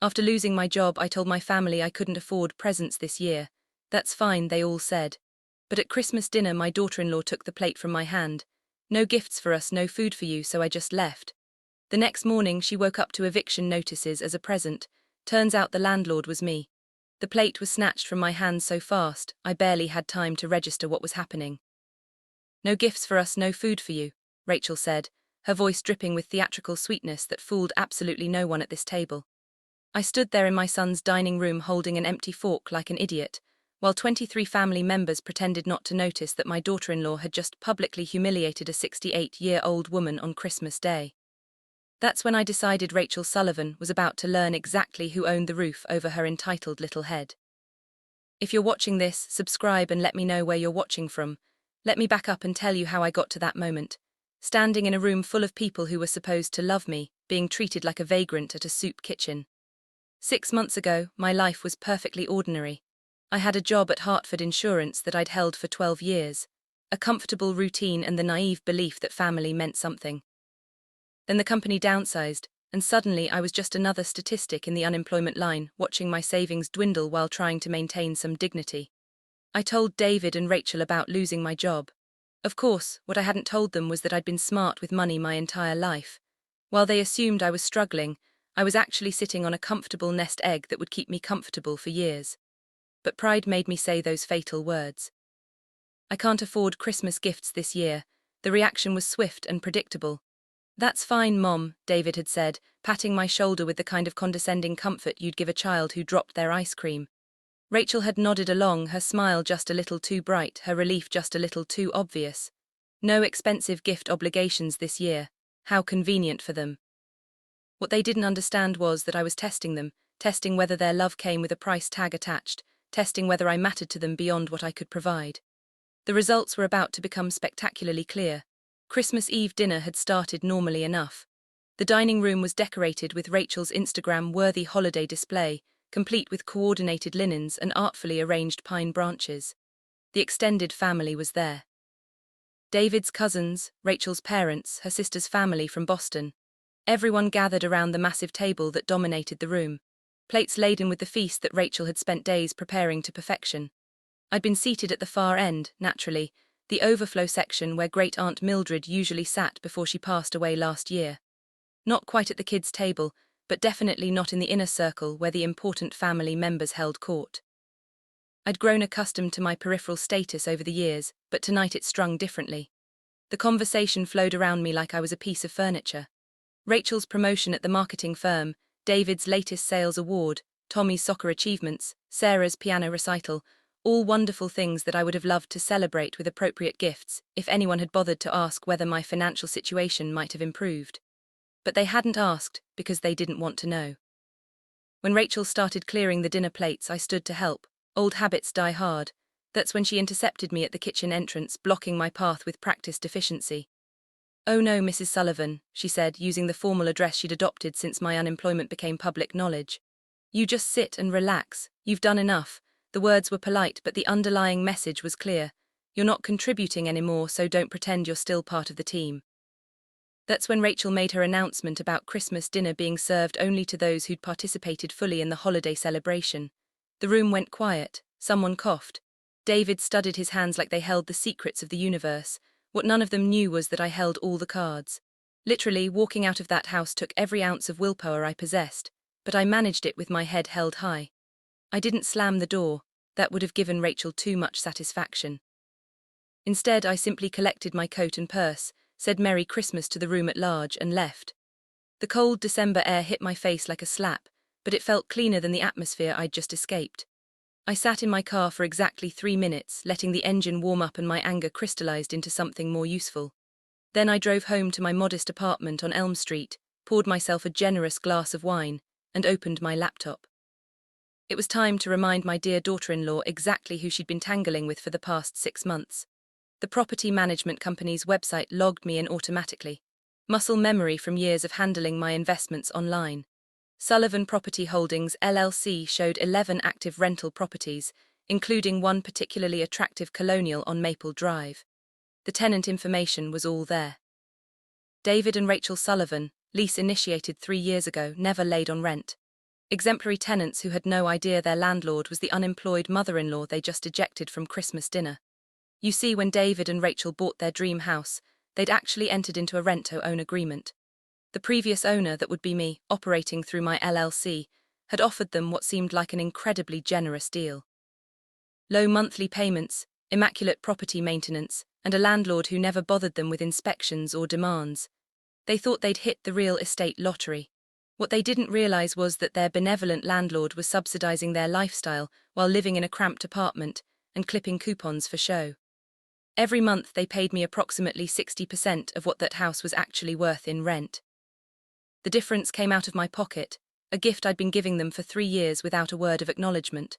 After losing my job, I told my family I couldn't afford presents this year. That's fine, they all said. But at Christmas dinner, my daughter-in-law took the plate from my hand. No gifts for us, no food for you, so I just left. The next morning, she woke up to eviction notices as a present. Turns out the landlord was me. The plate was snatched from my hands so fast, I barely had time to register what was happening. No gifts for us, no food for you, Rachel said, her voice dripping with theatrical sweetness that fooled absolutely no one at this table. I stood there in my son's dining room holding an empty fork like an idiot, while 23 family members pretended not to notice that my daughter-in-law had just publicly humiliated a 68-year-old woman on Christmas Day. That's when I decided Rachel Sullivan was about to learn exactly who owned the roof over her entitled little head. If you're watching this, subscribe and let me know where you're watching from. Let me back up and tell you how I got to that moment. Standing in a room full of people who were supposed to love me, being treated like a vagrant at a soup kitchen. 6 months ago, my life was perfectly ordinary. I had a job at Hartford Insurance that I'd held for 12 years, a comfortable routine and the naive belief that family meant something. Then the company downsized, and suddenly I was just another statistic in the unemployment line, watching my savings dwindle while trying to maintain some dignity. I told David and Rachel about losing my job. Of course, what I hadn't told them was that I'd been smart with money my entire life. While they assumed I was struggling, I was actually sitting on a comfortable nest egg that would keep me comfortable for years. But pride made me say those fatal words. I can't afford Christmas gifts this year. The reaction was swift and predictable. That's fine, Mom, David had said, patting my shoulder with the kind of condescending comfort you'd give a child who dropped their ice cream. Rachel had nodded along, her smile just a little too bright, her relief just a little too obvious. No expensive gift obligations this year. How convenient for them. What they didn't understand was that I was testing them, testing whether their love came with a price tag attached, testing whether I mattered to them beyond what I could provide. The results were about to become spectacularly clear. Christmas Eve dinner had started normally enough. The dining room was decorated with Rachel's Instagram-worthy holiday display, complete with coordinated linens and artfully arranged pine branches. The extended family was there. David's cousins, Rachel's parents, her sister's family from Boston. Everyone gathered around the massive table that dominated the room, plates laden with the feast that Rachel had spent days preparing to perfection. I'd been seated at the far end, naturally, the overflow section where Great-Aunt Mildred usually sat before she passed away last year. Not quite at the kids' table, but definitely not in the inner circle where the important family members held court. I'd grown accustomed to my peripheral status over the years, but tonight it strung differently. The conversation flowed around me like I was a piece of furniture. Rachel's promotion at the marketing firm, David's latest sales award, Tommy's soccer achievements, Sarah's piano recital, all wonderful things that I would have loved to celebrate with appropriate gifts if anyone had bothered to ask whether my financial situation might have improved. But they hadn't asked because they didn't want to know. When Rachel started clearing the dinner plates, I stood to help. Old habits die hard. That's when she intercepted me at the kitchen entrance, blocking my path with practiced efficiency. "Oh no, Mrs. Sullivan," she said, using the formal address she'd adopted since my unemployment became public knowledge. "You just sit and relax. You've done enough." The words were polite, but the underlying message was clear. You're not contributing anymore, so don't pretend you're still part of the team. That's when Rachel made her announcement about Christmas dinner being served only to those who'd participated fully in the holiday celebration. The room went quiet. Someone coughed. David studied his hands like they held the secrets of the universe. What none of them knew was that I held all the cards. Literally, walking out of that house took every ounce of willpower I possessed, but I managed it with my head held high. I didn't slam the door. That would have given Rachel too much satisfaction. Instead, I simply collected my coat and purse, said Merry Christmas to the room at large, and left. The cold December air hit my face like a slap, but it felt cleaner than the atmosphere I'd just escaped. I sat in my car for exactly 3 minutes, letting the engine warm up and my anger crystallized into something more useful. Then I drove home to my modest apartment on Elm Street, poured myself a generous glass of wine, and opened my laptop. It was time to remind my dear daughter-in-law exactly who she'd been tangling with for the past 6 months. The property management company's website logged me in automatically. Muscle memory from years of handling my investments online. Sullivan Property Holdings LLC showed 11 active rental properties, including one particularly attractive colonial on Maple Drive. The tenant information was all there. David and Rachel Sullivan, lease initiated 3 years ago, never laid on rent. Exemplary tenants who had no idea their landlord was the unemployed mother-in-law they just ejected from Christmas dinner. You see, when David and Rachel bought their dream house, they'd actually entered into a rent-to-own agreement. The previous owner, that would be me, operating through my LLC, had offered them what seemed like an incredibly generous deal. Low monthly payments, immaculate property maintenance, and a landlord who never bothered them with inspections or demands. They thought they'd hit the real estate lottery. What they didn't realize was that their benevolent landlord was subsidizing their lifestyle while living in a cramped apartment and clipping coupons for show. Every month they paid me approximately 60% of what that house was actually worth in rent. The difference came out of my pocket, a gift I'd been giving them for 3 years without a word of acknowledgement.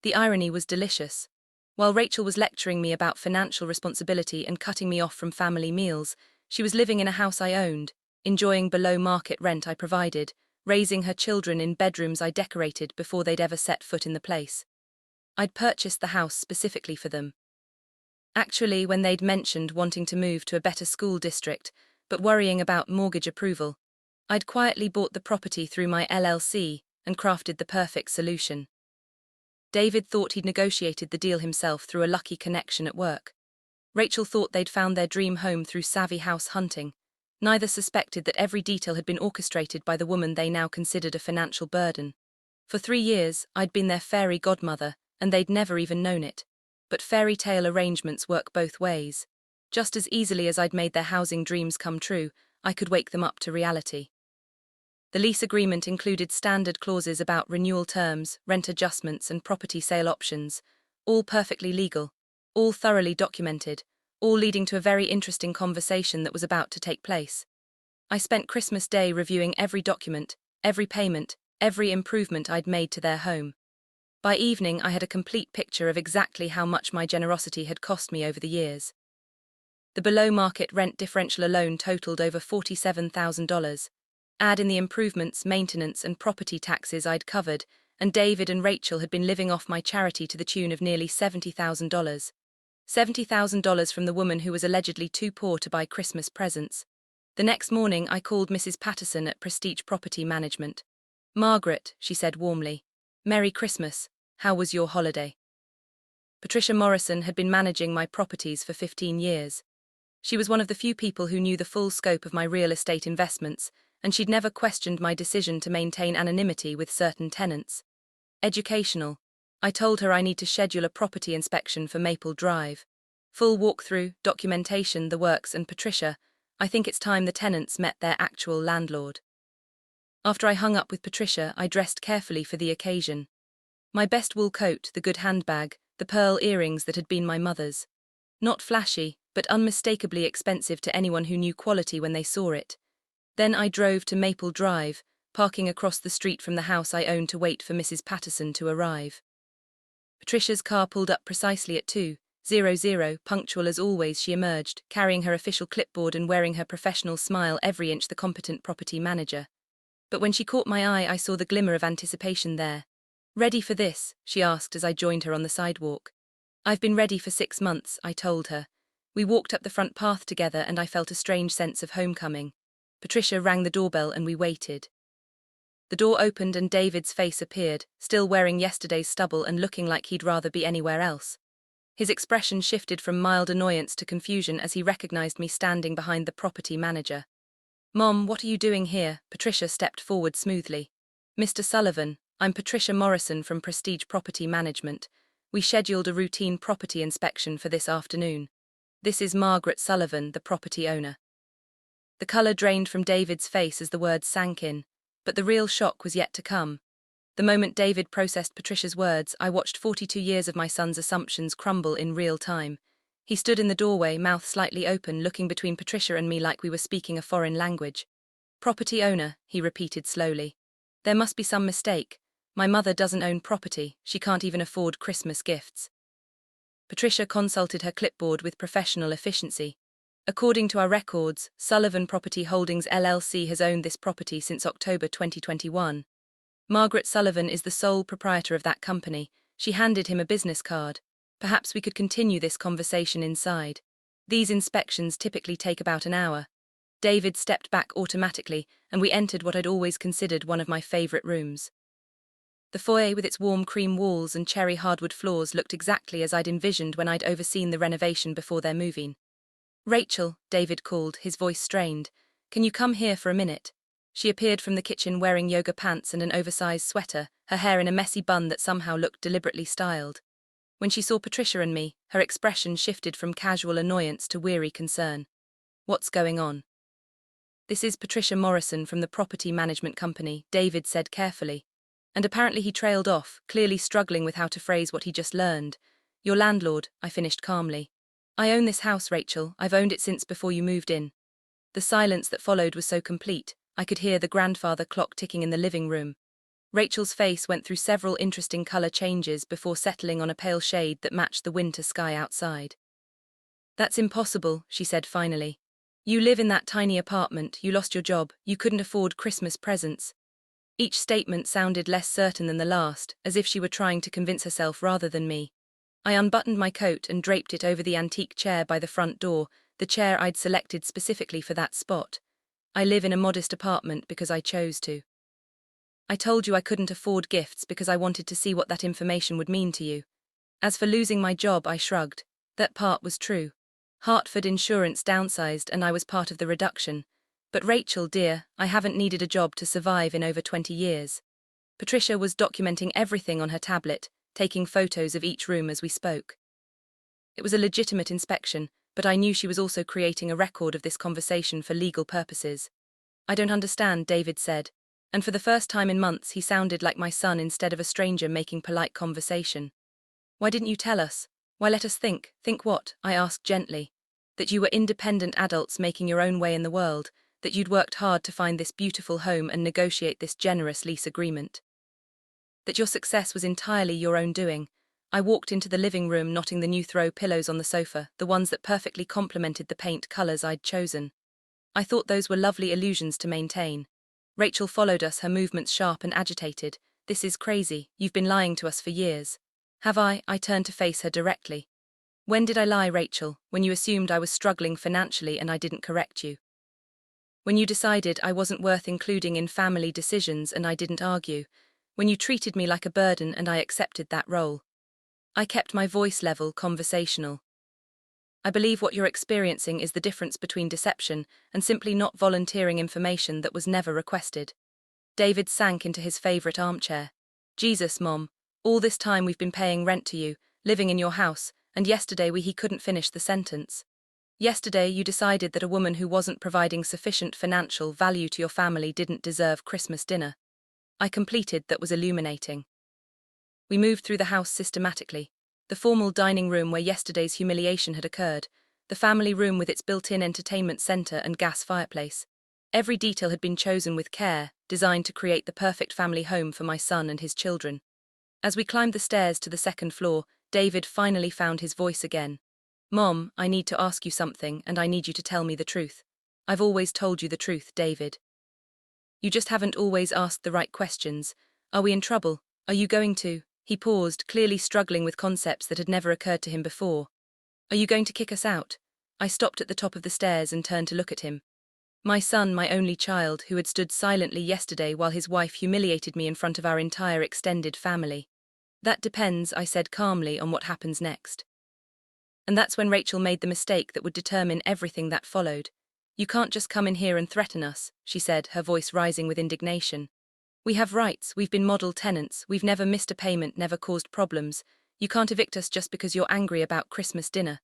The irony was delicious. While Rachel was lecturing me about financial responsibility and cutting me off from family meals, she was living in a house I owned, enjoying below-market rent I provided, raising her children in bedrooms I decorated before they'd ever set foot in the place. I'd purchased the house specifically for them. Actually, when they'd mentioned wanting to move to a better school district, but worrying about mortgage approval, I'd quietly bought the property through my LLC and crafted the perfect solution. David thought he'd negotiated the deal himself through a lucky connection at work. Rachel thought they'd found their dream home through savvy house hunting. Neither suspected that every detail had been orchestrated by the woman they now considered a financial burden. For 3 years, I'd been their fairy godmother, and they'd never even known it. But fairy tale arrangements work both ways. Just as easily as I'd made their housing dreams come true, I could wake them up to reality. The lease agreement included standard clauses about renewal terms, rent adjustments, and property sale options, all perfectly legal, all thoroughly documented, all leading to a very interesting conversation that was about to take place. I spent Christmas Day reviewing every document, every payment, every improvement I'd made to their home. By evening, I had a complete picture of exactly how much my generosity had cost me over the years. The below-market rent differential alone totaled over $47,000. Add in the improvements, maintenance, and property taxes I'd covered, and David and Rachel had been living off my charity to the tune of nearly $70,000. $70,000 from the woman who was allegedly too poor to buy Christmas presents. The next morning, I called Mrs. Patterson at Prestige Property Management. "Margaret," she said warmly, "Merry Christmas. How was your holiday?" Patricia Morrison had been managing my properties for 15 years. She was one of the few people who knew the full scope of my real estate investments, and she'd never questioned my decision to maintain anonymity with certain tenants. Educational. I told her I need to schedule a property inspection for Maple Drive. Full walkthrough, documentation, the works, and Patricia, I think it's time the tenants met their actual landlord. After I hung up with Patricia, I dressed carefully for the occasion. My best wool coat, the good handbag, the pearl earrings that had been my mother's. Not flashy, but unmistakably expensive to anyone who knew quality when they saw it. Then I drove to Maple Drive, parking across the street from the house I owned to wait for Mrs. Patterson to arrive. Patricia's car pulled up precisely at 2:00, punctual as always. She emerged, carrying her official clipboard and wearing her professional smile every inch the competent property manager. But when she caught my eye, I saw the glimmer of anticipation there. "Ready for this?" she asked as I joined her on the sidewalk. "I've been ready for 6 months," I told her. We walked up the front path together and I felt a strange sense of homecoming. Patricia rang the doorbell and we waited. The door opened and David's face appeared, still wearing yesterday's stubble and looking like he'd rather be anywhere else. His expression shifted from mild annoyance to confusion as he recognized me standing behind the property manager. "Mom, what are you doing here?" Patricia stepped forward smoothly. "Mr. Sullivan, I'm Patricia Morrison from Prestige Property Management. We scheduled a routine property inspection for this afternoon. This is Margaret Sullivan, the property owner." The color drained from David's face as the words sank in, but the real shock was yet to come. The moment David processed Patricia's words, I watched 42 years of my son's assumptions crumble in real time. He stood in the doorway, mouth slightly open, looking between Patricia and me like we were speaking a foreign language. "Property owner," he repeated slowly. "There must be some mistake. My mother doesn't own property, she can't even afford Christmas gifts." Patricia consulted her clipboard with professional efficiency. "According to our records, Sullivan Property Holdings LLC has owned this property since October 2021. Margaret Sullivan is the sole proprietor of that company." She handed him a business card. "Perhaps we could continue this conversation inside. These inspections typically take about an hour." David stepped back automatically, and we entered what I'd always considered one of my favorite rooms. The foyer with its warm cream walls and cherry hardwood floors looked exactly as I'd envisioned when I'd overseen the renovation before their move-in. "Rachel," David called, his voice strained. "Can you come here for a minute?" She appeared from the kitchen wearing yoga pants and an oversized sweater, her hair in a messy bun that somehow looked deliberately styled. When she saw Patricia and me, her expression shifted from casual annoyance to weary concern. "What's going on?" "This is Patricia Morrison from the property management company," David said carefully. And apparently he trailed off, clearly struggling with how to phrase what he just learned. "Your landlord," I finished calmly. "I own this house, Rachel. I've owned it since before you moved in." The silence that followed was so complete, I could hear the grandfather clock ticking in the living room. Rachel's face went through several interesting color changes before settling on a pale shade that matched the winter sky outside. "That's impossible," she said finally. "You live in that tiny apartment, you lost your job, you couldn't afford Christmas presents." Each statement sounded less certain than the last, as if she were trying to convince herself rather than me. I unbuttoned my coat and draped it over the antique chair by the front door, the chair I'd selected specifically for that spot. "I live in a modest apartment because I chose to. I told you I couldn't afford gifts because I wanted to see what that information would mean to you. As for losing my job," I shrugged. "That part was true. Hartford Insurance downsized and I was part of the reduction. But Rachel, dear, I haven't needed a job to survive in over 20 years. Patricia was documenting everything on her tablet, taking photos of each room as we spoke. It was a legitimate inspection, but I knew she was also creating a record of this conversation for legal purposes. "I don't understand," David said, and for the first time in months he sounded like my son instead of a stranger making polite conversation. "Why didn't you tell us? Why let us think?" "Think what?" I asked gently. "That you were independent adults making your own way in the world, that you'd worked hard to find this beautiful home and negotiate this generous lease agreement. That your success was entirely your own doing." I walked into the living room knotting the new throw pillows on the sofa, the ones that perfectly complemented the paint colors I'd chosen. I thought those were lovely illusions to maintain. Rachel followed us, her movements sharp and agitated. "This is crazy. You've been lying to us for years." "Have I?" I turned to face her directly. "When did I lie, Rachel? When you assumed I was struggling financially and I didn't correct you. When you decided I wasn't worth including in family decisions and I didn't argue. When you treated me like a burden and I accepted that role. I kept my voice level, conversational. I believe what you're experiencing is the difference between deception and simply not volunteering information that was never requested." David sank into his favorite armchair. "Jesus, Mom. All this time we've been paying rent to you, living in your house, and yesterday he couldn't finish the sentence. Yesterday you decided that a woman who wasn't providing sufficient financial value to your family didn't deserve Christmas dinner." I completed. That was illuminating. We moved through the house systematically. The formal dining room where yesterday's humiliation had occurred, the family room with its built-in entertainment center and gas fireplace. Every detail had been chosen with care, designed to create the perfect family home for my son and his children. As we climbed the stairs to the second floor, David finally found his voice again. "Mom, I need to ask you something, and I need you to tell me the truth." "I've always told you the truth, David. You just haven't always asked the right questions. Are we in trouble? Are you going to—" He paused, clearly struggling with concepts that had never occurred to him before. "Are you going to kick us out?" I stopped at the top of the stairs and turned to look at him. My son, my only child, who had stood silently yesterday while his wife humiliated me in front of our entire extended family. "That depends," I said calmly, "on what happens next." And that's when Rachel made the mistake that would determine everything that followed. "You can't just come in here and threaten us," she said, her voice rising with indignation. "We have rights, we've been model tenants, we've never missed a payment, never caused problems. You can't evict us just because you're angry about Christmas dinner."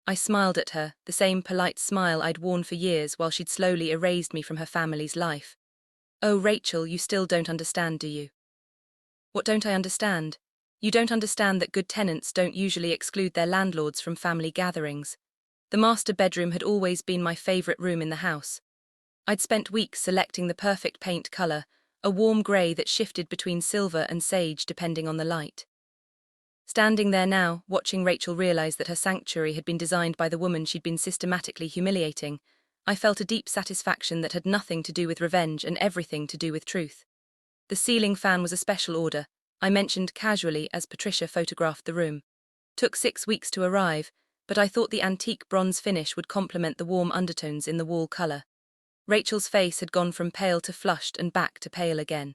I smiled at her, the same polite smile I'd worn for years while she'd slowly erased me from her family's life. "Oh, Rachel, you still don't understand, do you?" "What don't I understand?" "You don't understand that good tenants don't usually exclude their landlords from family gatherings. The master bedroom had always been my favorite room in the house. I'd spent weeks selecting the perfect paint color, a warm gray that shifted between silver and sage depending on the light. Standing there now, watching Rachel realize that her sanctuary had been designed by the woman she'd been systematically humiliating, I felt a deep satisfaction that had nothing to do with revenge and everything to do with truth. The ceiling fan was a special order, I mentioned casually as Patricia photographed the room. Took 6 weeks to arrive, but I thought the antique bronze finish would complement the warm undertones in the wall color. Rachel's face had gone from pale to flushed and back to pale again.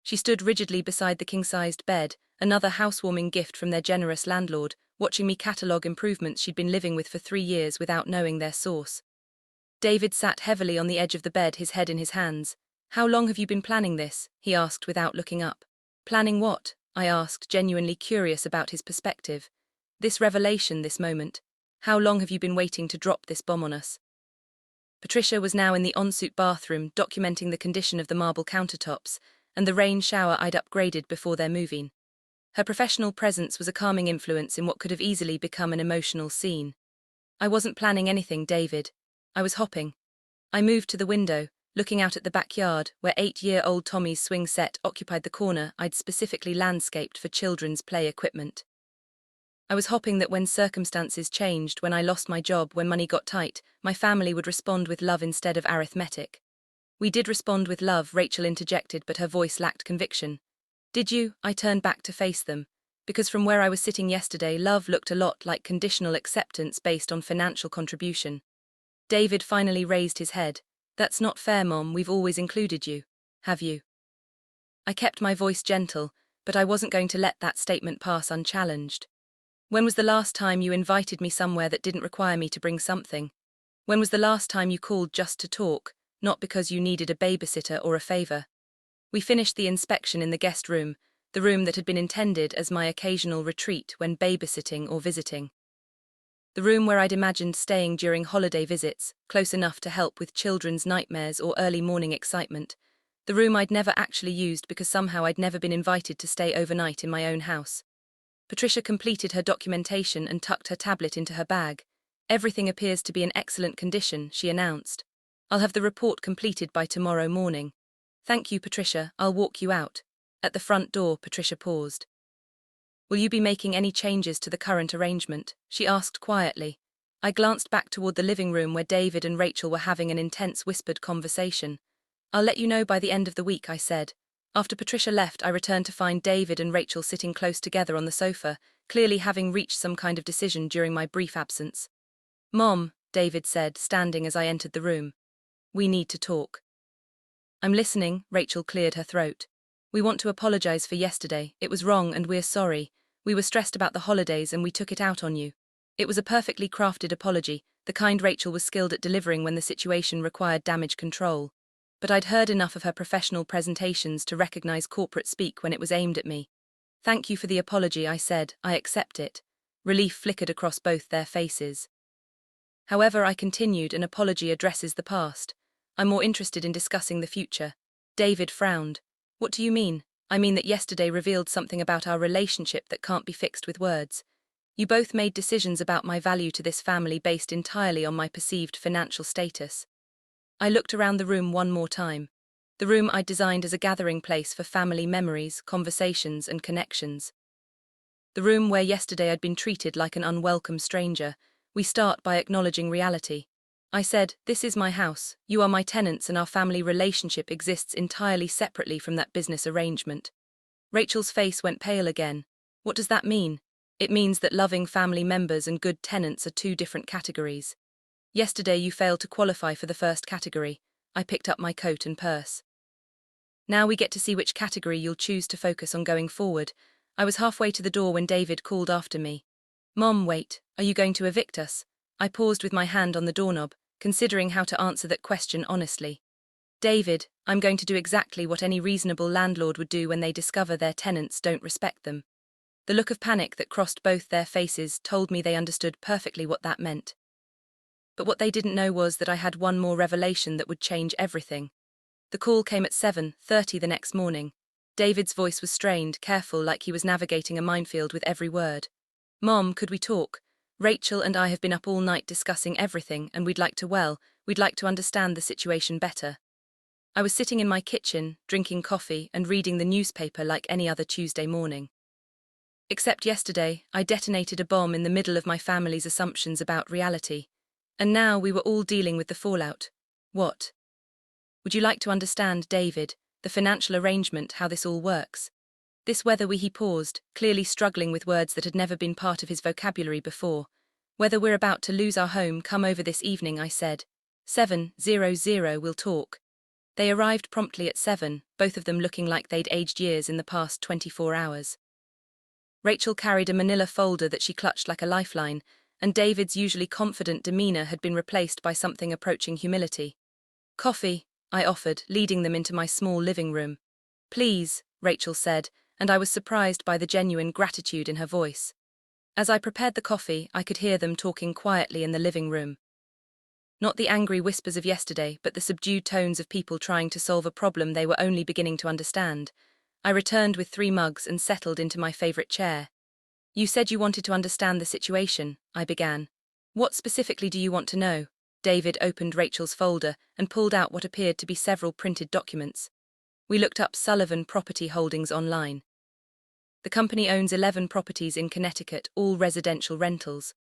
She stood rigidly beside the king-sized bed, another housewarming gift from their generous landlord, watching me catalogue improvements she'd been living with for 3 years without knowing their source. David sat heavily on the edge of the bed, his head in his hands. "How long have you been planning this?" he asked without looking up. "Planning what?" I asked, genuinely curious about his perspective. "This revelation, this moment. How long have you been waiting to drop this bomb on us?" Patricia was now in the ensuite bathroom, documenting the condition of the marble countertops and the rain shower I'd upgraded before their move-in. Her professional presence was a calming influence in what could have easily become an emotional scene. "I wasn't planning anything, David. I was hopping." I moved to the window, looking out at the backyard, where 8-year-old Tommy's swing set occupied the corner I'd specifically landscaped for children's play equipment. I was hoping that when circumstances changed, when I lost my job, when money got tight, my family would respond with love instead of arithmetic. "We did respond with love," Rachel interjected, but her voice lacked conviction. "Did you?" I turned back to face them. Because from where I was sitting yesterday, love looked a lot like conditional acceptance based on financial contribution. David finally raised his head. "That's not fair, Mom. We've always included you. Have you?" I kept my voice gentle, but I wasn't going to let that statement pass unchallenged. "When was the last time you invited me somewhere that didn't require me to bring something? When was the last time you called just to talk, not because you needed a babysitter or a favor?" We finished the inspection in the guest room, the room that had been intended as my occasional retreat when babysitting or visiting. The room where I'd imagined staying during holiday visits, close enough to help with children's nightmares or early morning excitement. The room I'd never actually used because somehow I'd never been invited to stay overnight in my own house. Patricia completed her documentation and tucked her tablet into her bag. "Everything appears to be in excellent condition," she announced. "I'll have the report completed by tomorrow morning." "Thank you, Patricia. I'll walk you out." At the front door, Patricia paused. "Will you be making any changes to the current arrangement?" she asked quietly. I glanced back toward the living room where David and Rachel were having an intense whispered conversation. "I'll let you know by the end of the week," I said. After Patricia left, I returned to find David and Rachel sitting close together on the sofa, clearly having reached some kind of decision during my brief absence. "Mom," David said, standing as I entered the room. "We need to talk." "I'm listening," Rachel cleared her throat. "We want to apologize for yesterday. It was wrong and we're sorry. We were stressed about the holidays and we took it out on you." It was a perfectly crafted apology, the kind Rachel was skilled at delivering when the situation required damage control. But I'd heard enough of her professional presentations to recognize corporate speak when it was aimed at me. "Thank you for the apology," I said. "I accept it." Relief flickered across both their faces. "However," I continued, "an apology addresses the past. I'm more interested in discussing the future." David frowned. "What do you mean?" "I mean that yesterday revealed something about our relationship that can't be fixed with words. You both made decisions about my value to this family based entirely on my perceived financial status." I looked around the room one more time. The room I'd designed as a gathering place for family memories, conversations, and connections. The room where yesterday I'd been treated like an unwelcome stranger. "We start by acknowledging reality." I said, "This is my house, you are my tenants, and our family relationship exists entirely separately from that business arrangement." Rachel's face went pale again. "What does that mean?" "It means that loving family members and good tenants are 2 different categories. Yesterday you failed to qualify for the first category." I picked up my coat and purse. "Now we get to see which category you'll choose to focus on going forward." I was halfway to the door when David called after me. "Mom, wait. Are you going to evict us?" I paused with my hand on the doorknob, considering how to answer that question honestly. "David, I'm going to do exactly what any reasonable landlord would do when they discover their tenants don't respect them." The look of panic that crossed both their faces told me they understood perfectly what that meant. But what they didn't know was that I had one more revelation that would change everything. The call came at 7:30 the next morning. David's voice was strained, careful, like he was navigating a minefield with every word. "Mom, could we talk? Rachel and I have been up all night discussing everything, and we'd like to understand the situation better." I was sitting in my kitchen, drinking coffee and reading the newspaper like any other Tuesday morning. Except yesterday, I detonated a bomb in the middle of my family's assumptions about reality. And now we were all dealing with the fallout. "What? Would you like to understand, David, the financial arrangement, how this all works?" This whether we He paused, clearly struggling with words that had never been part of his vocabulary before. "Whether we're about to lose our home, come over this evening," I said. 7:00, we'll talk." They arrived promptly at 7, both of them looking like they'd aged years in the past 24 hours. Rachel carried a manila folder that she clutched like a lifeline, and David's usually confident demeanor had been replaced by something approaching humility. "Coffee," I offered, leading them into my small living room. "Please," Rachel said, and I was surprised by the genuine gratitude in her voice. As I prepared the coffee, I could hear them talking quietly in the living room. Not the angry whispers of yesterday, but the subdued tones of people trying to solve a problem they were only beginning to understand. I returned with 3 mugs and settled into my favorite chair. "You said you wanted to understand the situation," I began. "What specifically do you want to know?" David opened Rachel's folder and pulled out what appeared to be several printed documents. We looked up Sullivan Property Holdings online. The company owns 11 properties in Connecticut, all residential rentals.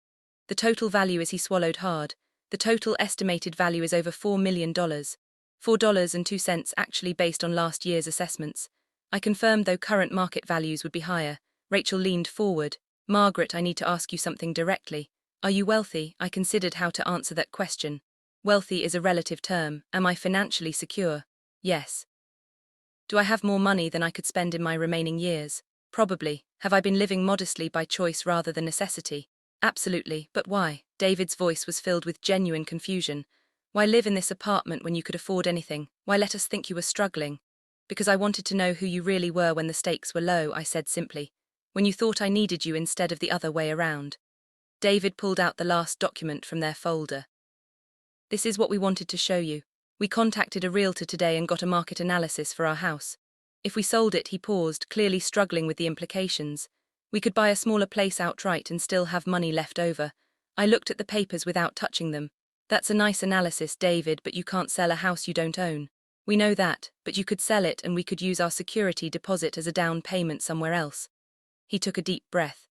The total value is, he swallowed hard. The total estimated value is over $4 million. $4.02 actually based on last year's assessments. I confirmed, though current market values would be higher. Rachel leaned forward. "Margaret, I need to ask you something directly. Are you wealthy?" I considered how to answer that question. Wealthy is a relative term. Am I financially secure? Yes. Do I have more money than I could spend in my remaining years? Probably. Have I been living modestly by choice rather than necessity? Absolutely, but why? David's voice was filled with genuine confusion. "Why live in this apartment when you could afford anything? Why let us think you were struggling?" "Because I wanted to know who you really were when the stakes were low," I said simply. "When you thought I needed you instead of the other way around." David pulled out the last document from their folder. "This is what we wanted to show you. We contacted a realtor today and got a market analysis for our house. If we sold it," he paused, clearly struggling with the implications, "we could buy a smaller place outright and still have money left over." I looked at the papers without touching them. "That's a nice analysis, David, but you can't sell a house you don't own." "We know that, but you could sell it and we could use our security deposit as a down payment somewhere else." He took a deep breath.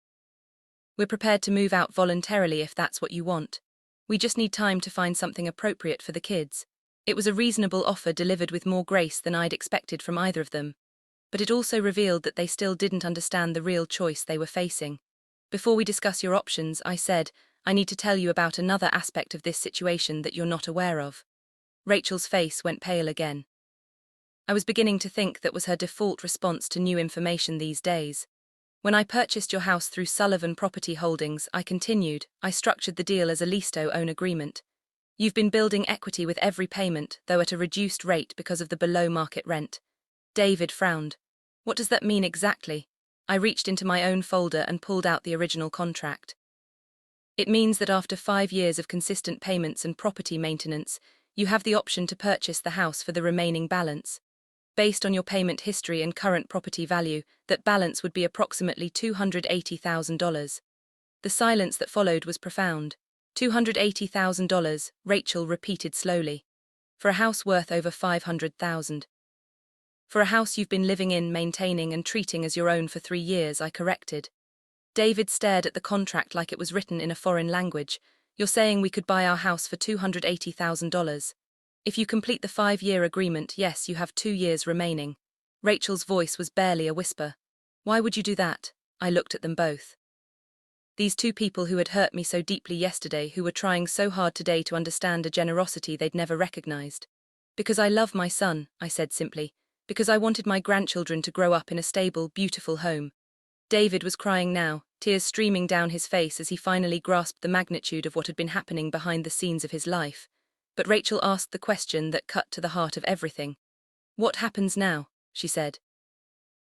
"We're prepared to move out voluntarily if that's what you want. We just need time to find something appropriate for the kids." It was a reasonable offer delivered with more grace than I'd expected from either of them. But it also revealed that they still didn't understand the real choice they were facing. "Before we discuss your options," I said, "I need to tell you about another aspect of this situation that you're not aware of." Rachel's face went pale again. I was beginning to think that was her default response to new information these days. "When I purchased your house through Sullivan Property Holdings," I continued, "I structured the deal as a lease-to-own agreement. You've been building equity with every payment, though at a reduced rate because of the below-market rent." David frowned. "What does that mean exactly?" I reached into my own folder and pulled out the original contract. "It means that after 5 years of consistent payments and property maintenance, you have the option to purchase the house for the remaining balance. Based on your payment history and current property value, that balance would be approximately $280,000. The silence that followed was profound. $280,000, Rachel repeated slowly. "For a house worth over $500,000. "For a house you've been living in, maintaining and treating as your own for 3 years, I corrected. David stared at the contract like it was written in a foreign language. "You're saying we could buy our house for $280,000. If you complete the 5-year agreement, yes, you have 2 years remaining." Rachel's voice was barely a whisper. "Why would you do that?" I looked at them both. These two people who had hurt me so deeply yesterday, who were trying so hard today to understand a generosity they'd never recognized. "Because I love my son," I said simply. "Because I wanted my grandchildren to grow up in a stable, beautiful home." David was crying now, tears streaming down his face as he finally grasped the magnitude of what had been happening behind the scenes of his life. But Rachel asked the question that cut to the heart of everything. "What happens now?" she said.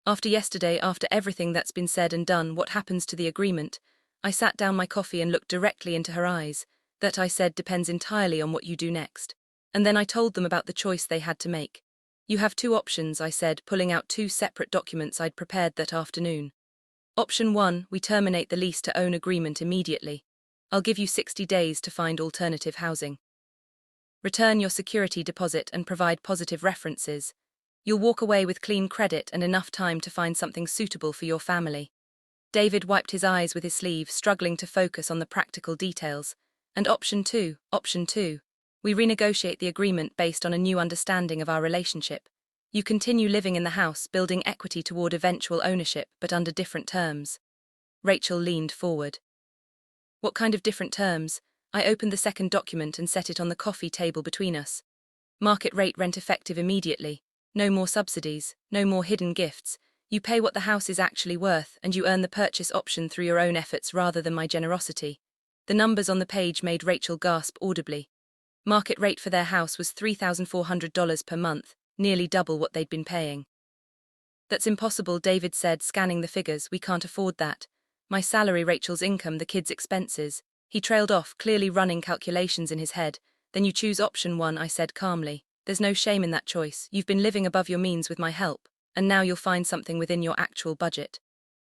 "After yesterday, after everything that's been said and done, what happens to the agreement?" I sat down my coffee and looked directly into her eyes. "That," I said, "depends entirely on what you do next." And then I told them about the choice they had to make. "You have 2 options," I said, pulling out 2 separate documents I'd prepared that afternoon. "Option 1, we terminate the lease-to-own agreement immediately. I'll give you 60 days to find alternative housing. Return your security deposit and provide positive references. You'll walk away with clean credit and enough time to find something suitable for your family." David wiped his eyes with his sleeve, struggling to focus on the practical details. "And option 2, we renegotiate the agreement based on a new understanding of our relationship. You continue living in the house, building equity toward eventual ownership, but under different terms." Rachel leaned forward. "What kind of different terms?" I opened the second document and set it on the coffee table between us. Market rate rent effective immediately. No more subsidies, no more hidden gifts. You pay what the house is actually worth, and you earn the purchase option through your own efforts rather than my generosity. The numbers on the page made Rachel gasp audibly. Market rate for their house was $3,400 per month, nearly double what they'd been paying. That's impossible, David said, scanning the figures. We can't afford that. My salary, Rachel's income, the kids' expenses. He trailed off, clearly running calculations in his head. Then you choose option 1, I said calmly. There's no shame in that choice. You've been living above your means with my help, and now you'll find something within your actual budget.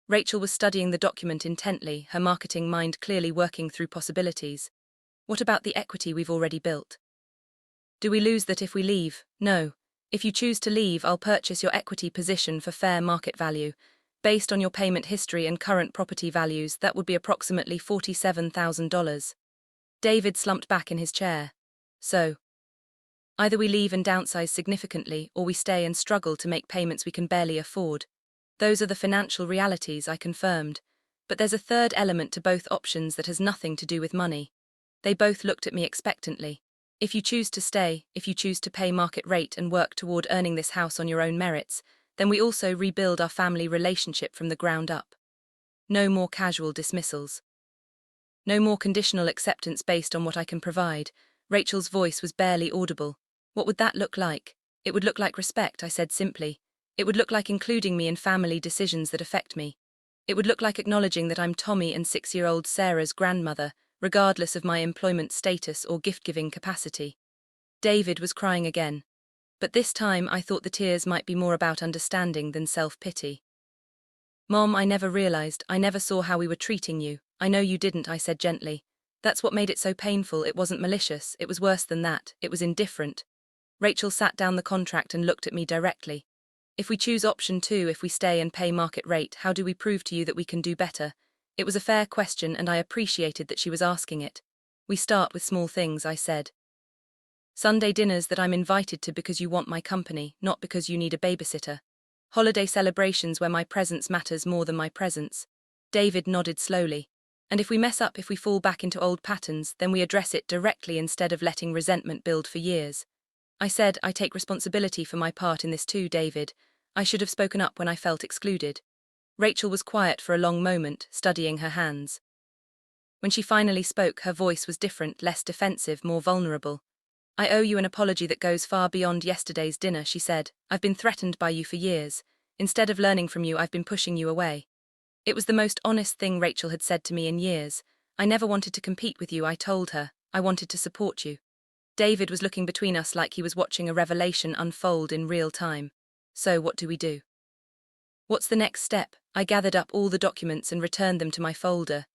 Rachel was studying the document intently, her marketing mind clearly working through possibilities. What about the equity we've already built? Do we lose that if we leave? No. If you choose to leave, I'll purchase your equity position for fair market value. Based on your payment history and current property values, that would be approximately $47,000. David slumped back in his chair. So, either we leave and downsize significantly, or we stay and struggle to make payments we can barely afford. Those are the financial realities, I confirmed. But there's a third element to both options that has nothing to do with money. They both looked at me expectantly. If you choose to stay, if you choose to pay market rate and work toward earning this house on your own merits, then we also rebuild our family relationship from the ground up. No more casual dismissals. No more conditional acceptance based on what I can provide. Rachel's voice was barely audible. What would that look like? It would look like respect, I said simply. It would look like including me in family decisions that affect me. It would look like acknowledging that I'm Tommy and 6-year-old Sarah's grandmother, regardless of my employment status or gift-giving capacity. David was crying again. But this time I thought the tears might be more about understanding than self-pity. Mom, I never realized, I never saw how we were treating you. I know you didn't, I said gently. That's what made it so painful. It wasn't malicious, it was worse than that, it was indifferent. Rachel sat down the contract and looked at me directly. If we choose option 2, if we stay and pay market rate, how do we prove to you that we can do better? It was a fair question and I appreciated that she was asking it. We start with small things, I said. Sunday dinners that I'm invited to because you want my company, not because you need a babysitter. Holiday celebrations where my presence matters more than my presence. David nodded slowly. And if we mess up, if we fall back into old patterns, then we address it directly instead of letting resentment build for years. I said, I take responsibility for my part in this too, David. I should have spoken up when I felt excluded. Rachel was quiet for a long moment, studying her hands. When she finally spoke, her voice was different, less defensive, more vulnerable. I owe you an apology that goes far beyond yesterday's dinner, she said. I've been threatened by you for years. Instead of learning from you, I've been pushing you away. It was the most honest thing Rachel had said to me in years. I never wanted to compete with you, I told her. I wanted to support you. David was looking between us like he was watching a revelation unfold in real time. So what do we do? What's the next step? I gathered up all the documents and returned them to my folder.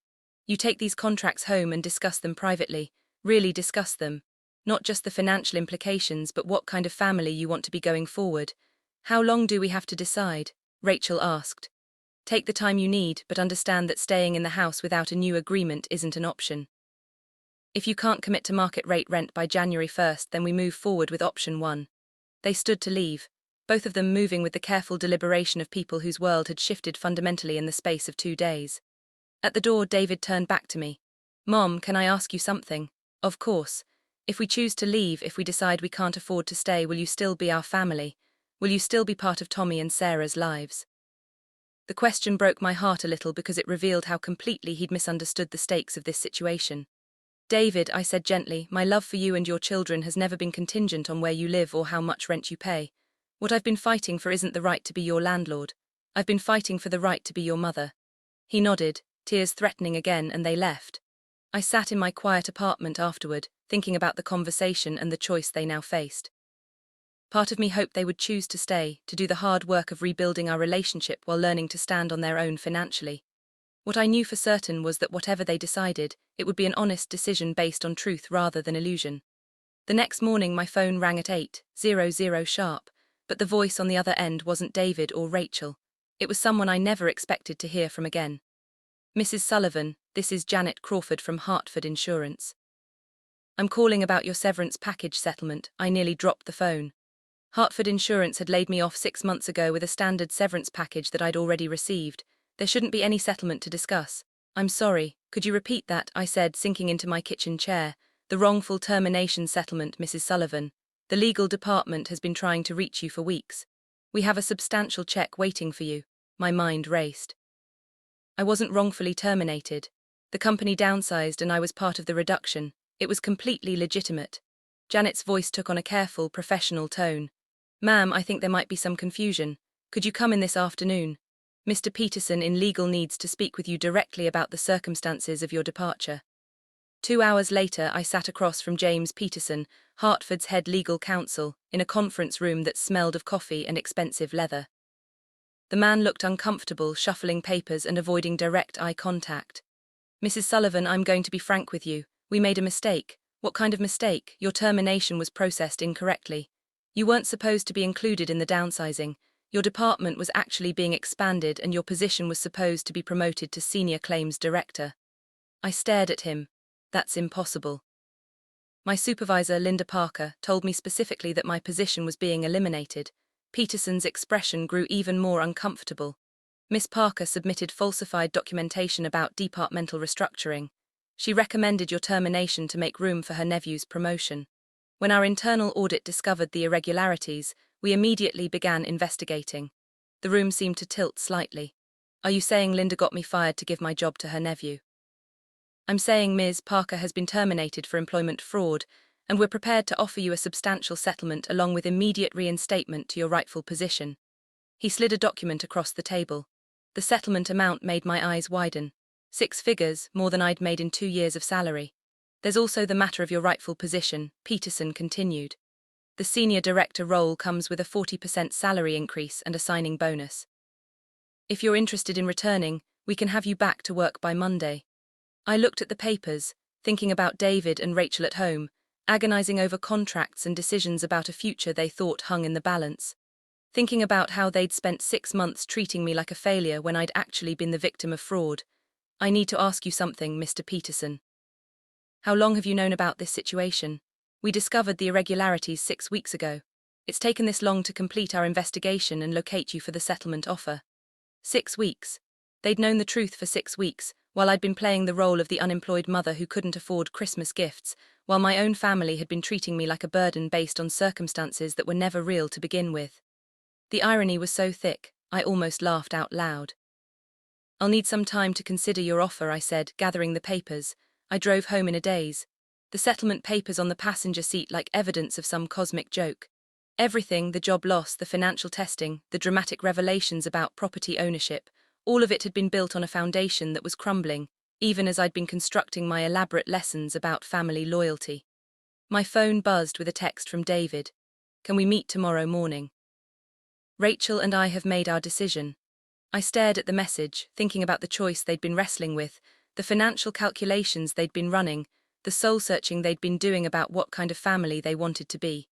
You take these contracts home and discuss them privately. Really discuss them. Not just the financial implications, but what kind of family you want to be going forward. How long do we have to decide? Rachel asked. Take the time you need, but understand that staying in the house without a new agreement isn't an option. If you can't commit to market rate rent by January 1st, then we move forward with option 1. They stood to leave, both of them moving with the careful deliberation of people whose world had shifted fundamentally in the space of 2 days. At the door, David turned back to me. Mom, can I ask you something? Of course. If we choose to leave, if we decide we can't afford to stay, will you still be our family? Will you still be part of Tommy and Sarah's lives? The question broke my heart a little because it revealed how completely he'd misunderstood the stakes of this situation. David, I said gently, my love for you and your children has never been contingent on where you live or how much rent you pay. What I've been fighting for isn't the right to be your landlord. I've been fighting for the right to be your mother. He nodded, tears threatening again, and they left. I sat in my quiet apartment afterward, thinking about the conversation and the choice they now faced. Part of me hoped they would choose to stay, to do the hard work of rebuilding our relationship while learning to stand on their own financially. What I knew for certain was that whatever they decided, it would be an honest decision based on truth rather than illusion. The next morning my phone rang at 8:00 sharp, but the voice on the other end wasn't David or Rachel. It was someone I never expected to hear from again. Mrs. Sullivan, this is Janet Crawford from Hartford Insurance. I'm calling about your severance package settlement. I nearly dropped the phone. Hartford Insurance had laid me off 6 months ago with a standard severance package that I'd already received. There shouldn't be any settlement to discuss. I'm sorry, could you repeat that? I said, sinking into my kitchen chair. The wrongful termination settlement, Mrs. Sullivan. The legal department has been trying to reach you for weeks. We have a substantial check waiting for you. My mind raced. I wasn't wrongfully terminated. The company downsized and I was part of the reduction. It was completely legitimate. Janet's voice took on a careful, professional tone. Ma'am, I think there might be some confusion. Could you come in this afternoon? Mr. Peterson in legal needs to speak with you directly about the circumstances of your departure. 2 hours later, I sat across from James Peterson, Hartford's head legal counsel, in a conference room that smelled of coffee and expensive leather. The man looked uncomfortable, shuffling papers and avoiding direct eye contact. Mrs. Sullivan, I'm going to be frank with you. We made a mistake. What kind of mistake? Your termination was processed incorrectly. You weren't supposed to be included in the downsizing. Your department was actually being expanded and your position was supposed to be promoted to Senior Claims Director. I stared at him. That's impossible. My supervisor, Linda Parker, told me specifically that my position was being eliminated. Peterson's expression grew even more uncomfortable. Miss Parker submitted falsified documentation about departmental restructuring. She recommended your termination to make room for her nephew's promotion. When our internal audit discovered the irregularities, we immediately began investigating. The room seemed to tilt slightly. Are you saying Linda got me fired to give my job to her nephew? I'm saying Ms. Parker has been terminated for employment fraud, and we're prepared to offer you a substantial settlement along with immediate reinstatement to your rightful position. He slid a document across the table. The settlement amount made my eyes widen. 6 figures, more than I'd made in 2 years of salary. There's also the matter of your rightful position, Peterson continued. The senior director role comes with a 40% salary increase and a signing bonus. If you're interested in returning, we can have you back to work by Monday. I looked at the papers, thinking about David and Rachel at home, agonizing over contracts and decisions about a future they thought hung in the balance. Thinking about how they'd spent 6 months treating me like a failure when I'd actually been the victim of fraud. I need to ask you something, Mr. Peterson. How long have you known about this situation? We discovered the irregularities 6 weeks ago. It's taken this long to complete our investigation and locate you for the settlement offer. 6 weeks. They'd known the truth for 6 weeks, while I'd been playing the role of the unemployed mother who couldn't afford Christmas gifts, while my own family had been treating me like a burden based on circumstances that were never real to begin with. The irony was so thick, I almost laughed out loud. I'll need some time to consider your offer, I said, gathering the papers. I drove home in a daze. The settlement papers on the passenger seat like evidence of some cosmic joke. Everything, the job loss, the financial testing, the dramatic revelations about property ownership, all of it had been built on a foundation that was crumbling, even as I'd been constructing my elaborate lessons about family loyalty. My phone buzzed with a text from David. Can we meet tomorrow morning? Rachel and I have made our decision. I stared at the message, thinking about the choice they'd been wrestling with, the financial calculations they'd been running, the soul-searching they'd been doing about what kind of family they wanted to be.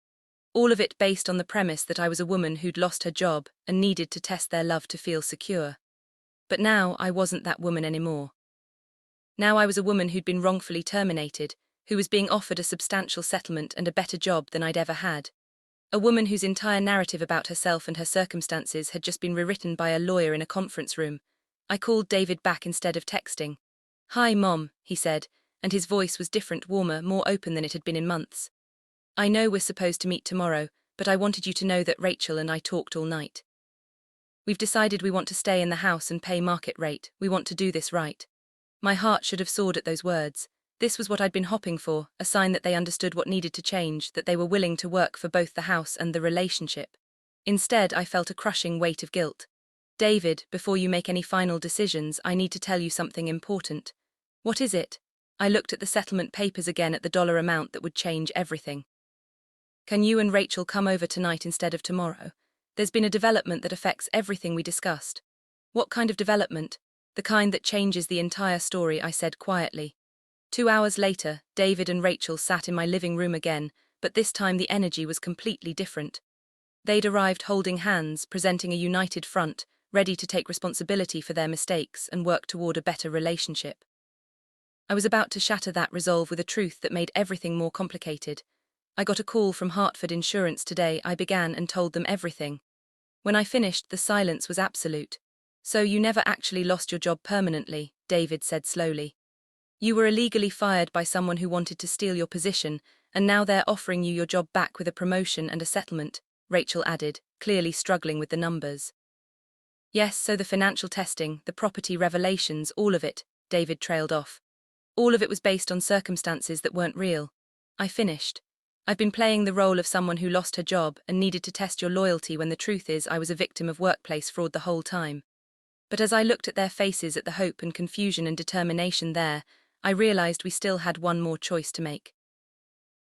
All of it based on the premise that I was a woman who'd lost her job and needed to test their love to feel secure. But now I wasn't that woman anymore. Now I was a woman who'd been wrongfully terminated, who was being offered a substantial settlement and a better job than I'd ever had. A woman whose entire narrative about herself and her circumstances had just been rewritten by a lawyer in a conference room. I called David back instead of texting. "Hi, Mom," he said, and his voice was different, warmer, more open than it had been in months. "I know we're supposed to meet tomorrow, but I wanted you to know that Rachel and I talked all night. We've decided we want to stay in the house and pay market rate. We want to do this right." My heart should have soared at those words. This was what I'd been hoping for, a sign that they understood what needed to change, that they were willing to work for both the house and the relationship. Instead, I felt a crushing weight of guilt. "David, before you make any final decisions, I need to tell you something important." "What is it?" I looked at the settlement papers again at the dollar amount that would change everything. "Can you and Rachel come over tonight instead of tomorrow? There's been a development that affects everything we discussed." "What kind of development?" "The kind that changes the entire story," I said quietly. 2 hours later, David and Rachel sat in my living room again, but this time the energy was completely different. They'd arrived holding hands, presenting a united front, ready to take responsibility for their mistakes and work toward a better relationship. I was about to shatter that resolve with a truth that made everything more complicated. I got a call from Hartford Insurance today. I began and told them everything. When I finished, the silence was absolute. "So you never actually lost your job permanently," David said slowly. "You were illegally fired by someone who wanted to steal your position, And now they're offering you your job back with a promotion and a settlement, Rachel added, clearly struggling with the numbers. Yes, so the financial testing, the property revelations, all of it, David trailed off. All of it was based on circumstances that weren't real. I finished. I've been playing the role of someone who lost her job and needed to test your loyalty when the truth is I was a victim of workplace fraud the whole time. But as I looked at their faces at the hope and confusion and determination there, I realized we still had one more choice to make.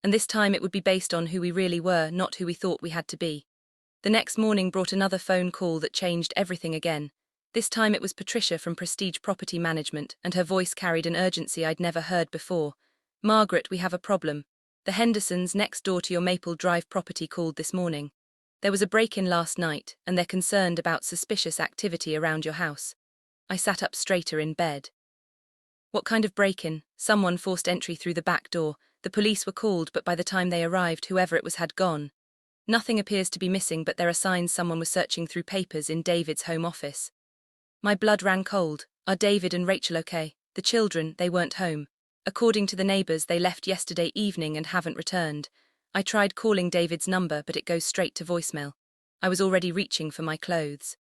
And this time it would be based on who we really were, not who we thought we had to be. The next morning brought another phone call that changed everything again. This time it was Patricia from Prestige Property Management, and her voice carried an urgency I'd never heard before. Margaret, we have a problem. The Hendersons next door to your Maple Drive property called this morning. There was a break-in last night, and they're concerned about suspicious activity around your house. I sat up straighter in bed. What kind of break-in? Someone forced entry through the back door. The police were called, but by the time they arrived, whoever it was had gone. Nothing appears to be missing, but there are signs someone was searching through papers in David's home office. My blood ran cold. Are David and Rachel okay? The children, they weren't home. According to the neighbors, they left yesterday evening and haven't returned. I tried calling David's number, but it goes straight to voicemail. I was already reaching for my clothes.